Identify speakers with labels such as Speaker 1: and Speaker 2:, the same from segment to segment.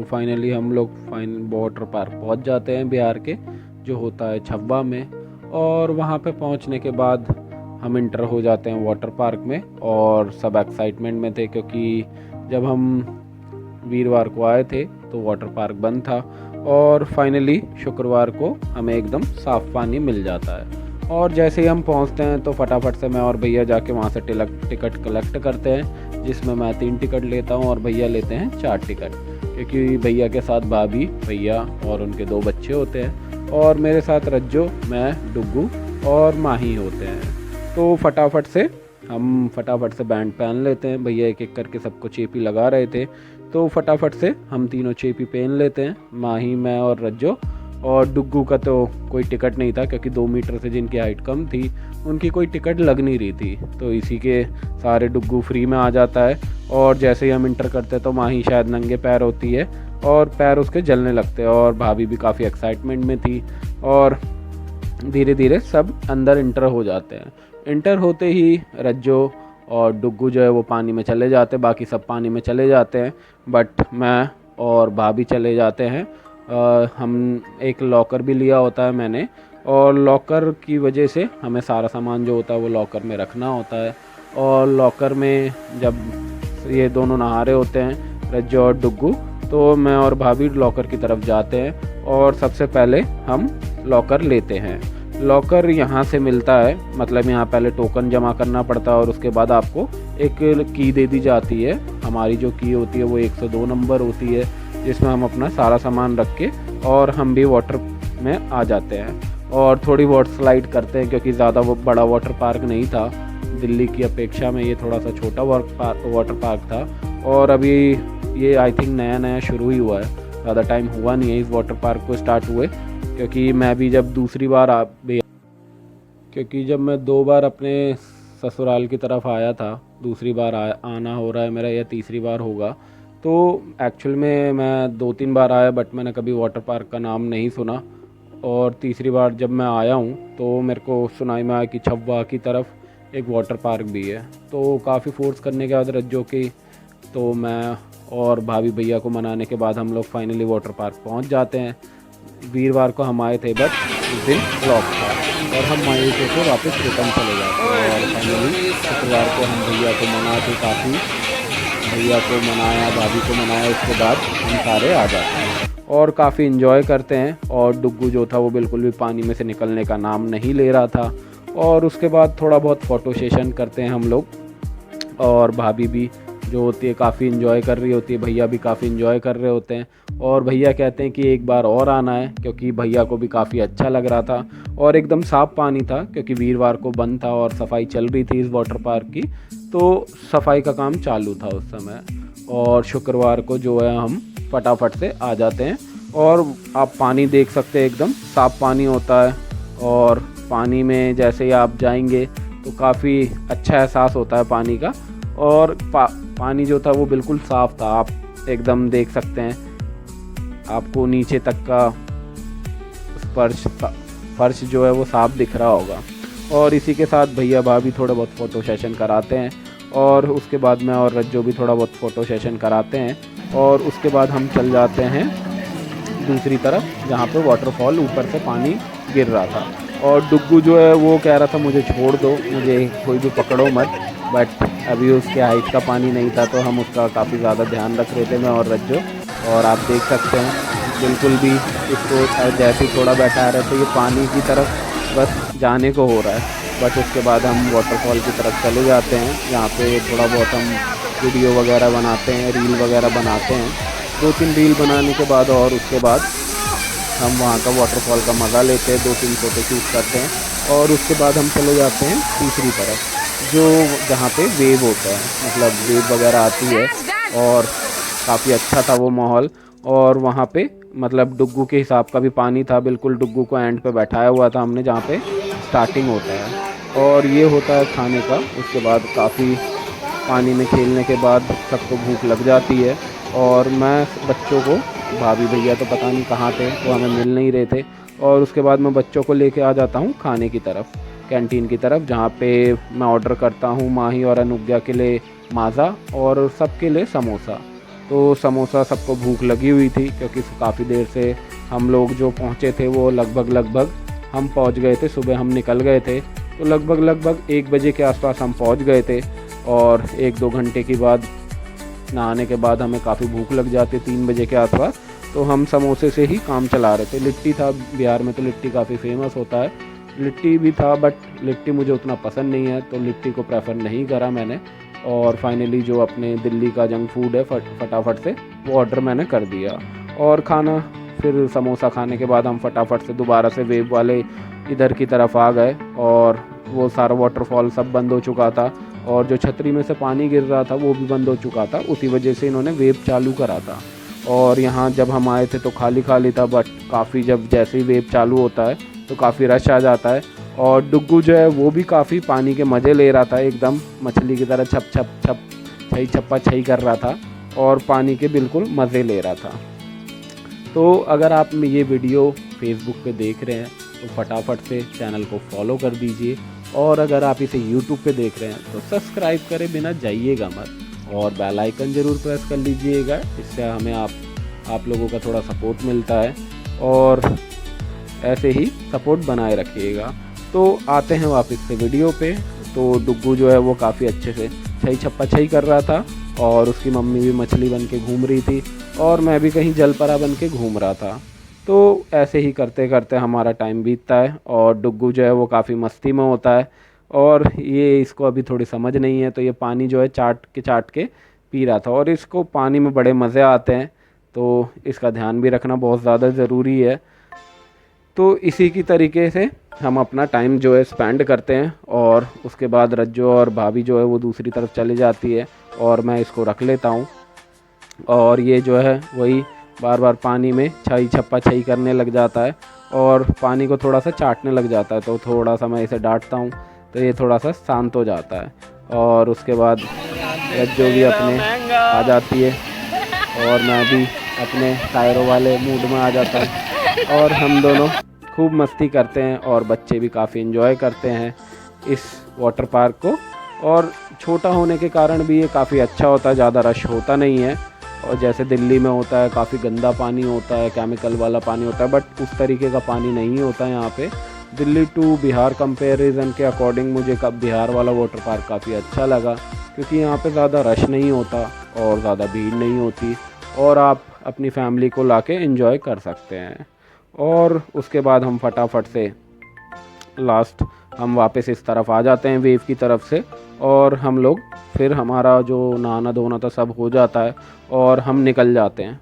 Speaker 1: Finally हम लोग water park पहुंच जाते हैं बिहार के, जो होता है छब्बा में। और वहां पे पहुंचने के बाद हम इंटर हो जाते हैं वाटर पार्क में, और सब एक्साइटमेंट में थे क्योंकि जब हम वीरवार को आए थे तो वाटर पार्क बंद था, और फाइनली शुक्रवार को हमें एकदम साफ़ पानी मिल जाता है। और जैसे ही हम पहुंचते हैं तो फटाफट से मैं और भैया जाके वहां से टिकट कलेक्ट करते हैं, जिसमें मैं 3 टिकट लेता हूं और भैया लेते हैं 4 टिकट, क्योंकि भैया के साथ भाभी, भैया और उनके 2 बच्चे होते हैं, और मेरे साथ रज्जो, मैं, डुग्गू और माही होते हैं। तो फटाफट से बैंड पहन लेते हैं। भैया एक एक करके सबको चेपी लगा रहे थे, तो फटाफट से हम तीनों चेपी पहन लेते हैं, माही, मैं और रज्जो। और डुग्गू का तो कोई टिकट नहीं था क्योंकि 2 मीटर से जिनकी हाइट कम थी उनकी कोई टिकट लग नहीं रही थी, तो इसी के सारे डुग्गू फ्री में आ जाता है। और जैसे ही हम इंटर करते हैं तो माही शायद नंगे पैर होती है और पैर उसके जलने लगते हैं, और भाभी भी काफ़ी एक्साइटमेंट में थी। और धीरे धीरे सब अंदर इंटर हो जाते हैं। इंटर होते ही रज्जो और डुग्गू जो है वो पानी में चले जाते हैं, बाकी सब पानी में चले जाते हैं, बट मैं और भाभी चले जाते हैं। हम एक लॉकर भी लिया होता है मैंने, और लॉकर की वजह से हमें सारा सामान जो होता है वो लॉकर में रखना होता है। और लॉकर में जब ये दोनों नहा रहे होते हैं, रज्जो और डुग्गू, तो मैं और भाभी लॉकर की तरफ जाते हैं और सबसे पहले हम लॉकर लेते हैं। लॉकर यहाँ से मिलता है, मतलब यहाँ पहले टोकन जमा करना पड़ता है और उसके बाद आपको एक की दे दी जाती है। हमारी जो की होती है वो 102 नंबर होती है, जिसमें हम अपना सारा सामान रख के और हम भी वाटर में आ जाते हैं और थोड़ी बहुत स्लाइड करते हैं, क्योंकि ज़्यादा वो बड़ा वाटर पार्क नहीं था दिल्ली की अपेक्षा में, ये थोड़ा सा छोटा वाटर पार्क था। और अभी ये आई थिंक नया शुरू ही हुआ है, ज़्यादा टाइम हुआ नहीं है इस वाटर पार्क को स्टार्ट हुए, क्योंकि मैं भी जब जब मैं 2 बार अपने ससुराल की तरफ आया था, दूसरी बार आना हो रहा है मेरा, या तीसरी बार होगा। तो एक्चुअल में मैं 2-3 बार आया, बट मैंने कभी वाटर पार्क का नाम नहीं सुना। और तीसरी बार जब मैं आया हूँ तो मेरे को सुनाई में आया कि छब्बा की तरफ एक वाटर पार्क भी है। तो काफ़ी फोर्स करने के बाद रज्जो की, तो मैं और भाभी भैया को मनाने के बाद हम लोग फाइनली वाटर पार्क पहुँच जाते हैं। वीरवार को हम आए थे, बट उस दिन लॉक था और हम मायूसी से वापस रिटर्न चले जाते हैं। और फाइनली शुक्रवार को हम भैया को मना के काफ़ी, भैया को मनाया, भाभी को मनाया, उसके बाद हम सारे आ जाते हैं और काफ़ी इन्जॉय करते हैं। और डुग्गू जो था वो बिल्कुल भी पानी में से निकलने का नाम नहीं ले रहा था। और उसके बाद थोड़ा बहुत फ़ोटो सेशन करते हैं हम लोग, और भाभी भी जो होती है काफ़ी इन्जॉय कर रही होती है, भैया भी काफ़ी इन्जॉय कर रहे होते हैं। और भैया कहते हैं कि एक बार और आना है, क्योंकि भैया को भी काफ़ी अच्छा लग रहा था और एकदम साफ़ पानी था, क्योंकि वीरवार को बंद था और सफाई चल रही थी इस वाटर पार्क की, तो सफाई का काम चालू था उस समय। और शुक्रवार को जो है हम फटाफट से आ जाते हैं, और आप पानी देख सकते हैं एकदम साफ़ पानी होता है। और पानी में जैसे ही आप जाएंगे तो काफ़ी अच्छा एहसास होता है पानी का। और पानी जो था वो बिल्कुल साफ़ था, आप एकदम देख सकते हैं, आपको नीचे तक का फर्श जो है वो साफ़ दिख रहा होगा। और इसी के साथ भैया भाभी थोड़ा बहुत फ़ोटो सेशन कराते हैं, और उसके बाद मैं और रज्जो भी थोड़ा बहुत फ़ोटो सेशन कराते हैं। और उसके बाद हम चल जाते हैं दूसरी तरफ, जहाँ पे वाटरफॉल ऊपर से पानी गिर रहा था। और डुग्गू जो है वो कह रहा था मुझे छोड़ दो, मुझे कोई भी पकड़ो मत, बट अभी उसके हाइट का पानी नहीं था, तो हम उसका काफ़ी ज़्यादा ध्यान रख रहे थे, मैं और रज्जो। और आप देख सकते हैं बिल्कुल भी इसको जैसे ही थोड़ा बैठा रहे तो ये पानी की तरफ बस जाने को हो रहा है। बट उसके बाद हम वाटरफॉल की तरफ चले जाते हैं, जहाँ पे थोड़ा बहुत हम वीडियो वगैरह बनाते हैं, रील वगैरह बनाते हैं। 2-3 रील बनाने के बाद और उसके बाद हम वहाँ का वाटरफॉल का मज़ा लेते हैं, 2-3 फ़ोटो शूट करते हैं। और उसके बाद हम चले जाते हैं तीसरी तरफ, जो जहाँ पे वेव होता है, मतलब वेव वगैरह आती है, और काफ़ी अच्छा था वो माहौल। और वहाँ पे मतलब डुग्गू के हिसाब का भी पानी था, बिल्कुल डुग्गू को एंड पे बैठाया हुआ था हमने, जहाँ पे स्टार्टिंग होता है। और ये होता है खाने का। उसके बाद काफ़ी पानी में खेलने के बाद सबको भूख लग जाती है, और मैं बच्चों को, भाभी भैया तो पता नहीं कहाँ थे, वो हमें मिल नहीं रहे थे। और उसके बाद मैं बच्चों को लेके आ जाता हूँ खाने की तरफ, कैंटीन की तरफ, जहाँ पे मैं ऑर्डर करता हूँ माही और अनुज्ञा के लिए माज़ा और सबके लिए समोसा। तो समोसा सबको भूख लगी हुई थी, क्योंकि काफ़ी देर से हम लोग जो पहुँचे थे वो लगभग हम पहुँच गए थे, सुबह हम निकल गए थे, तो लगभग 1 बजे के आसपास हम पहुँच गए थे। और 1-2 घंटे के बाद नहाने के बाद हमें काफ़ी भूख लग जाती 3 बजे के आसपास, तो हम समोसे से ही काम चला रहे थे। लिट्टी था, बिहार में तो लिट्टी काफ़ी फेमस होता है, लिट्टी भी था, बट लिट्टी मुझे उतना पसंद नहीं है, तो लिट्टी को प्रेफर नहीं करा मैंने। और फाइनली जो अपने दिल्ली का जंक फूड है फटाफट से वो ऑर्डर मैंने कर दिया और खाना। फिर समोसा खाने के बाद हम फटाफट से दोबारा से वेव वाले इधर की तरफ आ गए, और वो सारा वाटरफॉल सब बंद हो चुका था, और जो छतरी में से पानी गिर रहा था वो भी बंद हो चुका था। उसी वजह से इन्होंने वेव चालू करा था। और यहाँ जब हम आए थे तो खाली खाली था, बट काफ़ी जब जैसे ही वेव चालू होता है तो काफ़ी रश आ जाता है। और डुग्गू जो है वो भी काफ़ी पानी के मज़े ले रहा था, एकदम मछली की तरह छप छप छप छई छप्पा छई कर रहा था और पानी के बिल्कुल मज़े ले रहा था। तो अगर आप ये वीडियो फेसबुक पे देख रहे हैं तो फटाफट से चैनल को फॉलो कर दीजिए, और अगर आप इसे यूट्यूब पे देख रहे हैं तो सब्सक्राइब करे बिना जाइएगा मत, और बेल आइकन ज़रूर प्रेस कर लीजिएगा। इससे हमें आप लोगों का थोड़ा सपोर्ट मिलता है, और ऐसे ही सपोर्ट बनाए रखिएगा। तो आते हैं वापस से वीडियो पे। तो डुग्गू जो है वो काफ़ी अच्छे से छई छप्पा छई कर रहा था, और उसकी मम्मी भी मछली बन के घूम रही थी, और मैं भी कहीं जलपरा बन के घूम रहा था। तो ऐसे ही करते करते हमारा टाइम बीतता है, और डुग्गू जो है वो काफ़ी मस्ती में होता है, और ये इसको अभी थोड़ी समझ नहीं है, तो ये पानी जो है चाट के पी रहा था, और इसको पानी में बड़े मज़े आते हैं, तो इसका ध्यान भी रखना बहुत ज़्यादा ज़रूरी है। तो इसी की तरीके से हम अपना टाइम जो है स्पेंड करते हैं, और उसके बाद रज्जो और भाभी जो है वो दूसरी तरफ चली जाती है, और मैं इसको रख लेता हूँ। और ये जो है वही बार बार पानी में छई छप्पा छई करने लग जाता है, और पानी को थोड़ा सा चाटने लग जाता है। तो थोड़ा सा मैं इसे डांटता हूँ तो ये थोड़ा सा शांत हो जाता है, और उसके बाद रज्जो भी अपने आ जाती है, और मैं भी अपने टायरों वाले मूड में आ जाता हूँ, और हम दोनों खूब मस्ती करते हैं, और बच्चे भी काफ़ी एंजॉय करते हैं इस वाटर पार्क को। और छोटा होने के कारण भी ये काफ़ी अच्छा होता है, ज़्यादा रश होता नहीं है, और जैसे दिल्ली में होता है काफ़ी गंदा पानी होता है, केमिकल वाला पानी होता है, बट उस तरीके का पानी नहीं होता है यहाँ पे। दिल्ली टू बिहार कंपैरिजन के अकॉर्डिंग मुझे बिहार वाला वाटर पार्क काफ़ी अच्छा लगा, क्योंकि यहाँ पे ज़्यादा रश नहीं होता और ज़्यादा भीड़ नहीं होती, और आप अपनी फैमिली को लाके एंजॉय कर सकते हैं। और उसके बाद हम फटाफट से लास्ट हम वापस इस तरफ आ जाते हैं वेव की तरफ से, और हम लोग फिर हमारा जो नहाना धोना था सब हो जाता है, और हम निकल जाते हैं।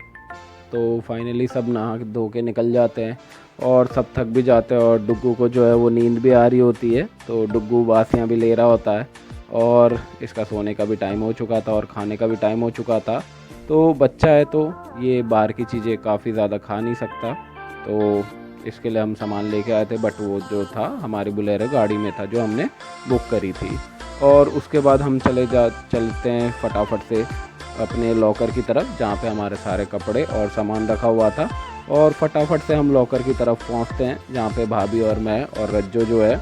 Speaker 1: तो फाइनली सब नहा धो के निकल जाते हैं, और सब थक भी जाते हैं, और डुग्गू को जो है वो नींद भी आ रही होती है, तो डुग्गू बासियाँ भी ले रहा होता है, और इसका सोने का भी टाइम हो चुका था और खाने का भी टाइम हो चुका था। तो बच्चा है तो ये बाहर की चीज़ें काफ़ी ज़्यादा खा नहीं सकता, तो इसके लिए हम सामान लेके आए थे, बट वो जो था हमारी बुलेरो गाड़ी में था जो हमने बुक करी थी। और उसके बाद हम चलते हैं फटाफट से अपने लॉकर की तरफ, जहाँ पे हमारे सारे कपड़े और सामान रखा हुआ था, और फटाफट से हम लॉकर की तरफ पहुँचते हैं, जहाँ पे भाभी और मैं और रज्जो जो है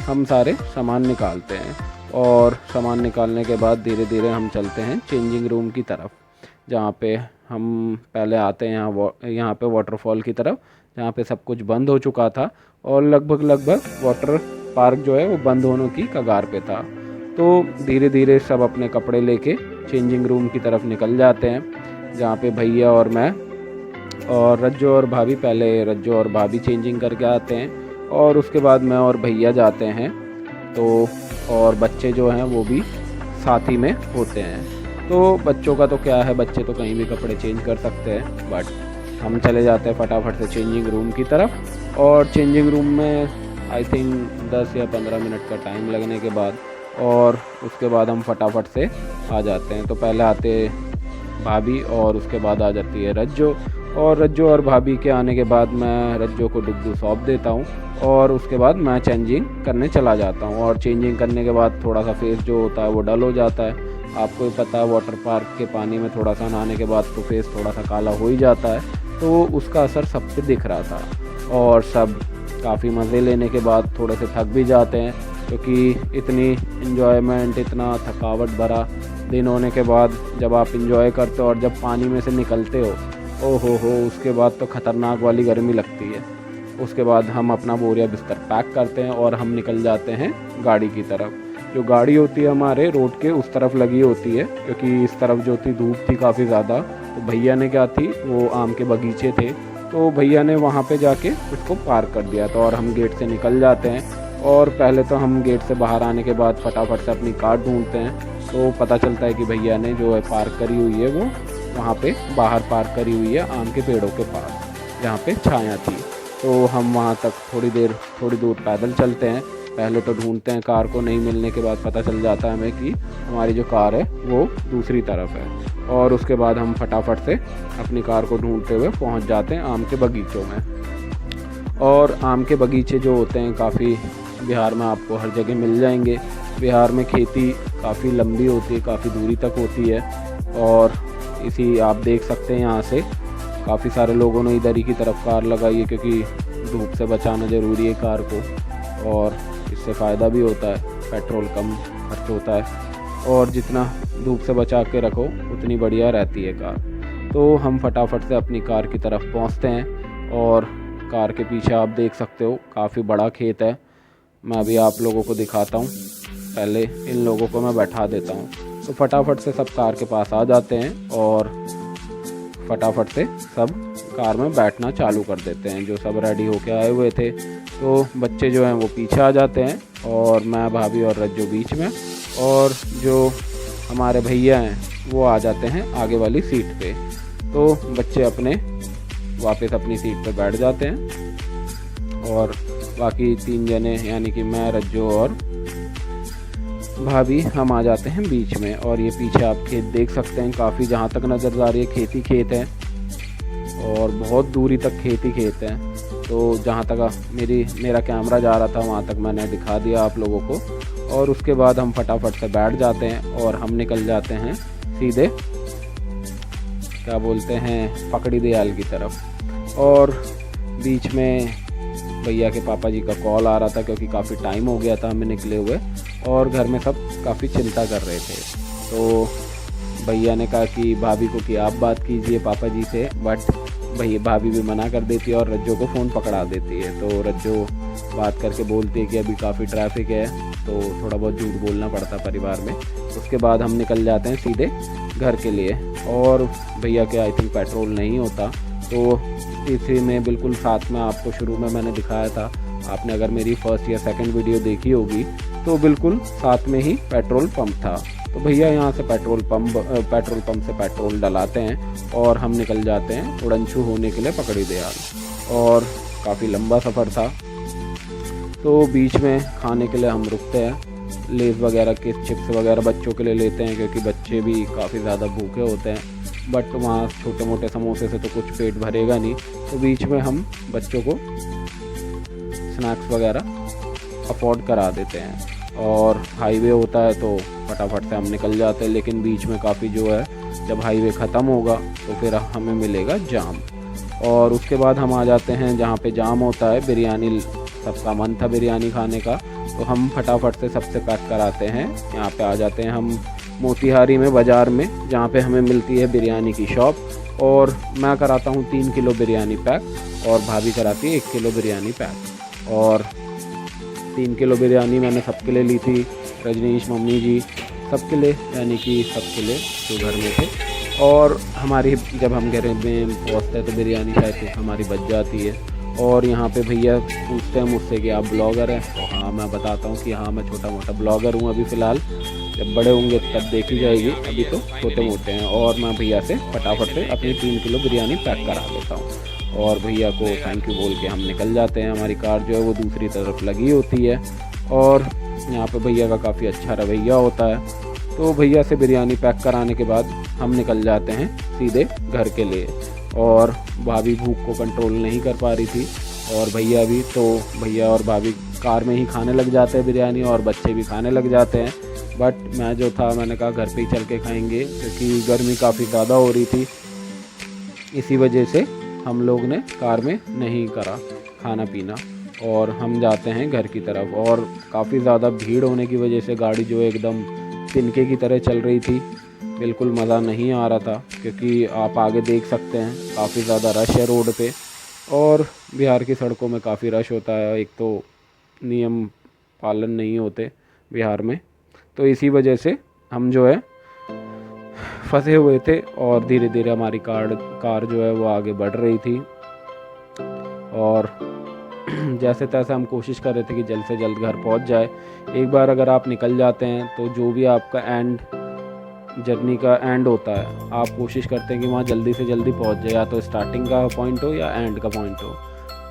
Speaker 1: हम सारे सामान निकालते हैं। और सामान निकालने के बाद धीरे धीरे हम चलते हैं चेंजिंग रूम की तरफ, जहाँ पे हम पहले आते हैं यहाँ पे वाटरफॉल की तरफ, जहाँ पे सब कुछ बंद हो चुका था, और लगभग वाटर पार्क जो है वो बंद होने की कगार पे था। तो धीरे धीरे सब अपने कपड़े लेके चेंजिंग रूम की तरफ निकल जाते हैं, जहाँ पे भैया और मैं और रज्जो और भाभी, पहले रज्जो और भाभी चेंजिंग करके आते हैं, और उसके बाद मैं और भैया जाते हैं। तो और बच्चे जो हैं वो भी साथ ही में होते हैं। तो बच्चों का तो क्या है, बच्चे तो कहीं भी कपड़े चेंज कर सकते हैं, बट हम चले जाते हैं फटाफट से चेंजिंग रूम की तरफ। और चेंजिंग रूम में आई थिंक 10 या 15 मिनट का टाइम लगने के बाद, और उसके बाद हम फटाफट से आ जाते हैं। तो पहले आते भाभी, और उसके बाद आ जाती है रज्जो, और रज्जो और भाभी के आने के बाद मैं रज्जो को डुग्गू सौंप देता हूँ, और उसके बाद मैं चेंजिंग करने चला जाता हूँ। और चेंजिंग करने के बाद थोड़ा सा फेस जो होता है वो डल हो जाता है, आपको ही पता है वाटर पार्क के पानी में थोड़ा सा नहाने के बाद तो फेस थोड़ा सा काला हो ही जाता है, तो उसका असर सब पे दिख रहा था। और सब काफ़ी मज़े लेने के बाद थोड़े से थक भी जाते हैं, क्योंकि इतनी इन्जॉयमेंट, इतना थकावट भरा दिन होने के बाद जब आप इंजॉय करते हो और जब पानी में से निकलते हो, ओ हो, उसके बाद तो ख़तरनाक वाली गर्मी लगती है। उसके बाद हम अपना बोरिया बिस्तर पैक करते हैं और हम निकल जाते हैं गाड़ी की तरफ। जो गाड़ी होती है हमारे रोड के उस तरफ लगी होती है, क्योंकि इस तरफ जो थी धूप थी काफ़ी ज़्यादा। तो भैया ने क्या थी, वो आम के बगीचे थे, तो भैया ने वहाँ पे जाके उसको पार्क कर दिया था और हम गेट से निकल जाते हैं। और पहले तो हम गेट से बाहर आने के बाद फटाफट से अपनी कार ढूंढते हैं, तो पता चलता है कि भैया ने जो है पार्क करी हुई है वो वहाँ पे बाहर पार्क करी हुई है आम के पेड़ों के पास, जहाँ पे छाया थी। तो हम वहाँ तक थोड़ी दूर पैदल चलते हैं। पहले तो ढूंढते हैं कार को, नहीं मिलने के बाद पता चल जाता है हमें कि हमारी जो कार है वो दूसरी तरफ है। और उसके बाद हम फटाफट से अपनी कार को ढूंढते हुए पहुँच जाते हैं आम के बगीचों में। और आम के बगीचे जो होते हैं काफ़ी बिहार में आपको हर जगह मिल जाएंगे। बिहार में खेती काफ़ी लंबी होती है, काफ़ी दूरी तक होती है। और इसी आप देख सकते हैं यहाँ से काफ़ी सारे लोगों ने इधर ही की तरफ कार लगाई है, क्योंकि धूप से बचाना ज़रूरी है कार को, और इससे फ़ायदा भी होता है, पेट्रोल कम खर्च होता है। और जितना धूप से बचा के रखो उतनी बढ़िया रहती है कार। तो हम फटाफट से अपनी कार की तरफ पहुँचते हैं। और कार के पीछे आप देख सकते हो काफ़ी बड़ा खेत है। मैं अभी आप लोगों को दिखाता हूँ, पहले इन लोगों को मैं बैठा देता हूँ। तो फटाफट से सब कार के पास आ जाते हैं और फटाफट से सब कार में बैठना चालू कर देते हैं, जो सब रेडी होके आए हुए थे। तो बच्चे जो हैं वो पीछे आ जाते हैं और मैं, भाभी और रज्जो बीच में, और जो हमारे भैया हैं वो आ जाते हैं आगे वाली सीट पे। तो बच्चे अपने वापस अपनी सीट पे बैठ जाते हैं और बाकी 3 जने यानी कि मैं, रज्जो और भाभी, हम आ जाते हैं बीच में। और ये पीछे आप खेत देख सकते हैं, काफ़ी जहाँ तक नज़र आ रही है खेती खेत है और बहुत दूरी तक खेती खेत है। तो जहाँ तक मेरा कैमरा जा रहा था वहाँ तक मैंने दिखा दिया आप लोगों को। और उसके बाद हम फटाफट से बैठ जाते हैं और हम निकल जाते हैं सीधे, क्या बोलते हैं, पकड़ी दयाल की तरफ। और बीच में भैया के पापा जी का कॉल आ रहा था, क्योंकि काफ़ी टाइम हो गया था हमें निकले हुए और घर में सब काफ़ी चिंता कर रहे थे। तो भैया ने कहा कि भाभी को कि आप बात कीजिए पापा जी से, बट भैया भाभी भी मना कर देती है और रज्जो को फ़ोन पकड़ा देती है। तो रज्जो बात करके बोलती है कि अभी काफ़ी ट्रैफिक है, तो थोड़ा बहुत झूठ बोलना पड़ता परिवार में। उसके बाद हम निकल जाते हैं सीधे घर के लिए। और भैया के आई थिंक पेट्रोल नहीं होता, तो इसी में बिल्कुल साथ में आपको शुरू में मैंने दिखाया था, आपने अगर मेरी फर्स्ट या सेकंड वीडियो देखी होगी तो बिल्कुल साथ में ही पेट्रोल पंप था। तो भैया यहाँ से पेट्रोल पंप से पेट्रोल डलाते हैं और हम निकल जाते हैं उड़नछू होने के लिए पकड़ी दयाल। और काफ़ी लंबा सफ़र था, तो बीच में खाने के लिए हम रुकते हैं। लेज़ वगैरह के चिप्स वगैरह बच्चों के लिए लेते हैं, क्योंकि बच्चे भी काफ़ी ज़्यादा भूखे होते हैं। बट वहाँ छोटे मोटे समोसे से तो कुछ पेट भरेगा नहीं, तो बीच में हम बच्चों को स्नैक्स वगैरह अफोर्ड करा देते हैं। और हाईवे होता है तो फटाफट से हम निकल जाते हैं, लेकिन बीच में काफ़ी जो है, जब हाईवे ख़त्म होगा तो फिर हमें मिलेगा जाम। और उसके बाद हम आ जाते हैं जहाँ पे जाम होता है, बिरयानी, सबका मन था बिरयानी खाने का, तो हम फटाफट से सबसे पैक कराते हैं। यहाँ पे आ जाते हैं हम मोतिहारी में, बाज़ार में, जहाँ पे हमें मिलती है बिरयानी की शॉप। और मैं कराता हूँ 3 किलो बिरयानी पैक और भाभी कराती है 1 किलो बिरयानी पैक। और 3 किलो बिरयानी मैंने सबके लिए ली थी, रजनीश, मम्मी जी, सबके लिए, यानी कि सबके लिए जो घर में थे। और हमारी जब हम घर में पहुँचते हैं तो बिरयानी शायद हमारी बच जाती है। और यहाँ पे भैया पूछते हैं मुझसे कि आप ब्लॉगर हैं, तो हाँ मैं बताता हूँ कि हाँ मैं छोटा मोटा ब्लॉगर हूँ अभी फ़िलहाल, जब बड़े होंगे तब देखी जाएगी, अभी तो छोटे मोटे हैं। और मैं भैया से फटाफट से अपनी 3 किलो बिरयानी पैक करा लेता हूँ और भैया को थैंक यू बोल के हम निकल जाते हैं। हमारी कार जो है वो दूसरी तरफ लगी होती है और यहाँ पे भैया का काफ़ी अच्छा रवैया होता है। तो भैया से बिरयानी पैक कराने के बाद हम निकल जाते हैं सीधे घर के लिए। और भाभी भूख को कंट्रोल नहीं कर पा रही थी और भैया भी, तो भैया और भाभी कार में ही खाने लग जाते हैं बिरयानी और बच्चे भी खाने लग जाते हैं। बट मैं जो था, मैंने कहा घर पे ही चल के खाएंगे, क्योंकि गर्मी काफ़ी ज़्यादा हो रही थी, इसी वजह से हम लोग ने कार में नहीं करा खाना पीना और हम जाते हैं घर की तरफ। और काफ़ी ज़्यादा भीड़ होने की वजह से गाड़ी जो एकदम तिनके की तरह चल रही थी, बिल्कुल मज़ा नहीं आ रहा था, क्योंकि आप आगे देख सकते हैं काफ़ी ज़्यादा रश है रोड पे। और बिहार की सड़कों में काफ़ी रश होता है, एक तो नियम पालन नहीं होते बिहार में, तो इसी वजह से हम जो है फंसे हुए थे। और धीरे धीरे हमारी कार जो है वो आगे बढ़ रही थी, और जैसे तैसे हम कोशिश कर रहे थे कि जल्द से जल्द घर पहुंच जाए। एक बार अगर आप निकल जाते हैं तो जो भी आपका जर्नी का एंड होता है, आप कोशिश करते हैं कि वहाँ जल्दी से जल्दी पहुँच जाए, या तो स्टार्टिंग का पॉइंट हो या एंड का पॉइंट हो।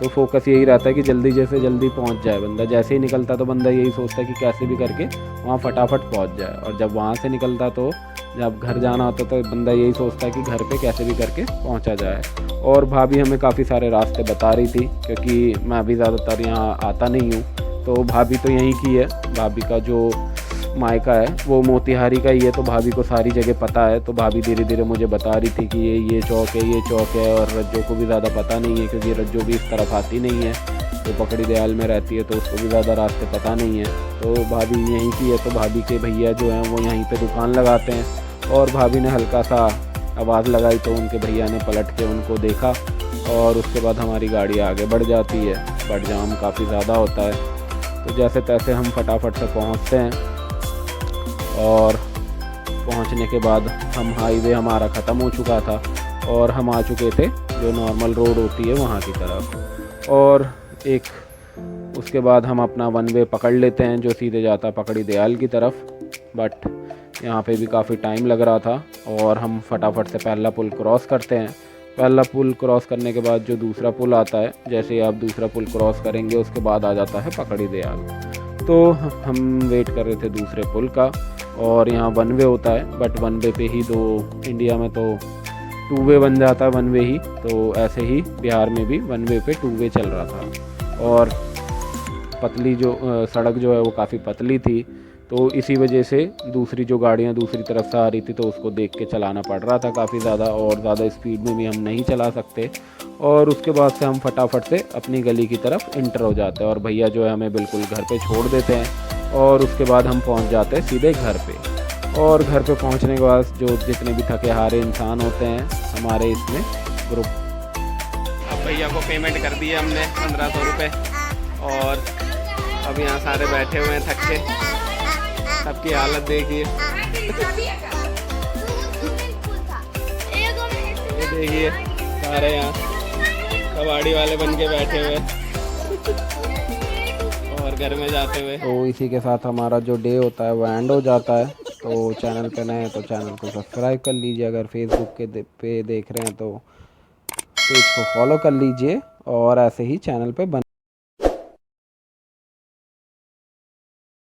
Speaker 1: तो फोकस यही रहता है कि जल्दी जैसे जल्दी पहुँच जाए बंदा। जैसे ही निकलता तो बंदा यही सोचता है कि कैसे भी करके वहाँ फटाफट पहुँच जाए, और जब वहाँ से निकलता तो जब घर जाना होता तो बंदा यही सोचता है कि घर पे कैसे भी करके पहुँचा जाए। और भाभी हमें काफ़ी सारे रास्ते बता रही थी, क्योंकि मैं भी ज़्यादातर यहाँ आता नहीं हूँ, तो भाभी तो यहीं की है। भाभी का जो मायका है वो मोतिहारी का ही है, तो भाभी को सारी जगह पता है। तो भाभी धीरे धीरे मुझे बता रही थी कि ये चौक है, ये चौक है। और रज्जो को भी ज़्यादा पता नहीं है, क्योंकि रज्जो भी इस तरफ आती नहीं है, तो पकड़ी दयाल में रहती है, तो उसको भी ज़्यादा रास्ते पता नहीं है। तो भाभी यहीं की है, तो भाभी के भैया जो हैं वो यहीं पे दुकान लगाते हैं। और भाभी ने हल्का सा आवाज़ लगाई तो उनके भैया ने पलट के उनको देखा, और उसके बाद हमारी गाड़ी आगे बढ़ जाती है। बट जाम काफ़ी ज़्यादा होता है, तो जैसे तैसे हम फटाफट से पहुँचते हैं। और पहुंचने के बाद हम हाईवे हमारा ख़त्म हो चुका था, और हम आ चुके थे जो नॉर्मल रोड होती है वहाँ की तरफ। और उसके बाद हम अपना वन वे पकड़ लेते हैं जो सीधे जाता पकड़ी दयाल की तरफ। बट यहाँ पे भी काफ़ी टाइम लग रहा था, और हम फटाफट से पहला पुल क्रॉस करते हैं। पहला पुल क्रॉस करने के बाद जो दूसरा पुल आता है, जैसे ही आप दूसरा पुल क्रॉस करेंगे उसके बाद आ जाता है पकड़ी दयाल। तो हम वेट कर रहे थे दूसरे पुल का, और यहाँ वन वे होता है, बट वन वे पे ही इंडिया में तो टू वे बन जाता है वन वे ही, तो ऐसे ही बिहार में भी वन वे पे टू वे चल रहा था। और पतली सड़क जो है वो काफ़ी पतली थी, तो इसी वजह से दूसरी जो गाड़ियाँ दूसरी तरफ से आ रही थी तो उसको देख के चलाना पड़ रहा था काफ़ी ज़्यादा, और ज़्यादा स्पीड में भी हम नहीं चला सकते। और उसके बाद से हम फटाफट से अपनी गली की तरफ इंटर हो जाते हैं, और भैया जो है हमें बिल्कुल घर पे छोड़ देते हैं। और उसके बाद हम पहुंच जाते हैं सीधे घर पे। और घर पे पहुंचने के बाद जो जितने भी थके हारे इंसान होते हैं हमारे इसमें ग्रुप,
Speaker 2: अब भैया को पेमेंट कर दी है हमने 1500 रुपये, और अब यहाँ सारे बैठे हुए हैं थक के, सबकी हालत देखिए। ये देखिए सारे यहाँ कबाड़ी वाले बन के बैठे हुए और घर में जाते हुए।
Speaker 1: तो इसी के साथ हमारा जो डे होता है वो एंड हो जाता है। तो चैनल पे नए हैं तो चैनल को सब्सक्राइब कर लीजिए, अगर फेसबुक पे देख रहे हैं तो पेज को फॉलो कर लीजिए, और ऐसे ही चैनल पे